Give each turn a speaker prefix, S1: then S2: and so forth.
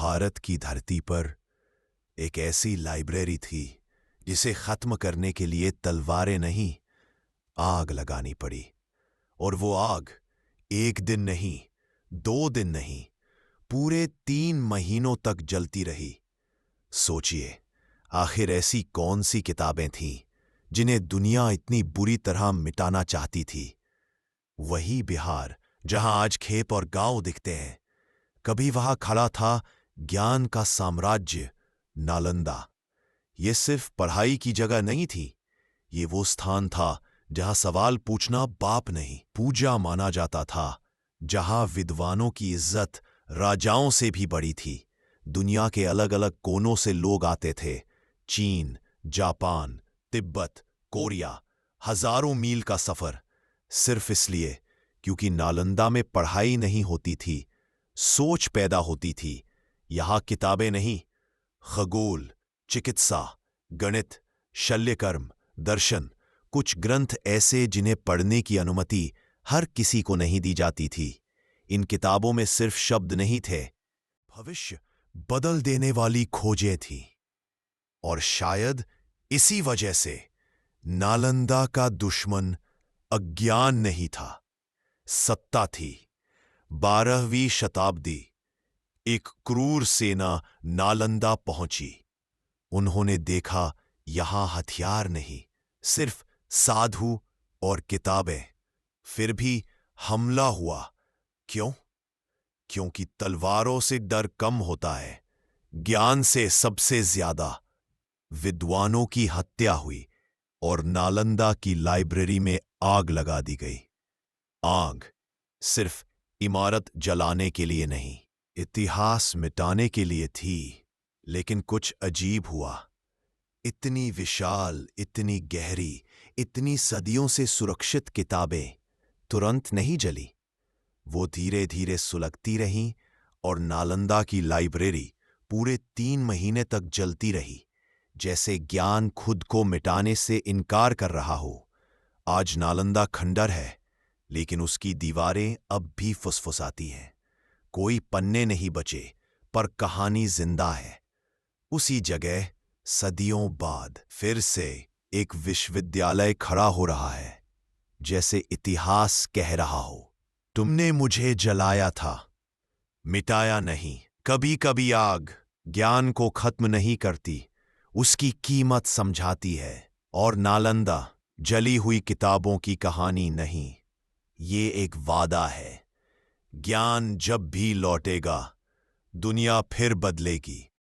S1: भारत की धरती पर एक ऐसी लाइब्रेरी थी जिसे खत्म करने के लिए तलवारें नहीं, आग लगानी पड़ी। और वो आग एक दिन नहीं, 2 दिन नहीं, पूरे 3 महीनों तक जलती रही। सोचिए, आखिर ऐसी कौन सी किताबें थीं जिन्हें दुनिया इतनी बुरी तरह मिटाना चाहती थी। वही बिहार जहां आज खेप और गांव दिखते हैं, कभी वहां खड़ा था ज्ञान का साम्राज्य, नालंदा। ये सिर्फ पढ़ाई की जगह नहीं थी, ये वो स्थान था जहां सवाल पूछना पाप नहीं, पूजा माना जाता था, जहां विद्वानों की इज्जत राजाओं से भी बड़ी थी। दुनिया के अलग अलग कोनों से लोग आते थे, चीन, जापान, तिब्बत, कोरिया, हजारों मील का सफर, सिर्फ इसलिए क्योंकि नालंदा में पढ़ाई नहीं होती थी, सोच पैदा होती थी। यहां किताबें नहीं, खगोल, चिकित्सा, गणित, शल्यकर्म, दर्शन, कुछ ग्रंथ ऐसे जिन्हें पढ़ने की अनुमति हर किसी को नहीं दी जाती थी। इन किताबों में सिर्फ शब्द नहीं थे, भविष्य बदल देने वाली खोजें थीं। और शायद इसी वजह से नालंदा का दुश्मन अज्ञान नहीं था, सत्ता थी। 12वीं शताब्दी, एक क्रूर सेना नालंदा पहुंची। उन्होंने देखा यहां हथियार नहीं, सिर्फ साधु और किताबें। फिर भी हमला हुआ। क्यों? क्योंकि तलवारों से डर कम होता है, ज्ञान से सबसे ज्यादा। विद्वानों की हत्या हुई और नालंदा की लाइब्रेरी में आग लगा दी गई। आग सिर्फ इमारत जलाने के लिए नहीं, इतिहास मिटाने के लिए थी। लेकिन कुछ अजीब हुआ। इतनी विशाल, इतनी गहरी, इतनी सदियों से सुरक्षित किताबें तुरंत नहीं जली। वो धीरे धीरे सुलगती रहीं और नालंदा की लाइब्रेरी पूरे 3 महीने तक जलती रही, जैसे ज्ञान खुद को मिटाने से इनकार कर रहा हो। आज नालंदा खंडर है, लेकिन उसकी दीवारें अब भी फुसफुसाती हैं। कोई पन्ने नहीं बचे, पर कहानी जिंदा है। उसी जगह सदियों बाद फिर से एक विश्वविद्यालय खड़ा हो रहा है, जैसे इतिहास कह रहा हो, तुमने मुझे जलाया था, मिटाया नहीं। कभी कभी आग ज्ञान को खत्म नहीं करती, उसकी कीमत समझाती है। और नालंदा जली हुई किताबों की कहानी नहीं, ये एक वादा है। ज्ञान जब भी लौटेगा, दुनिया फिर बदलेगी।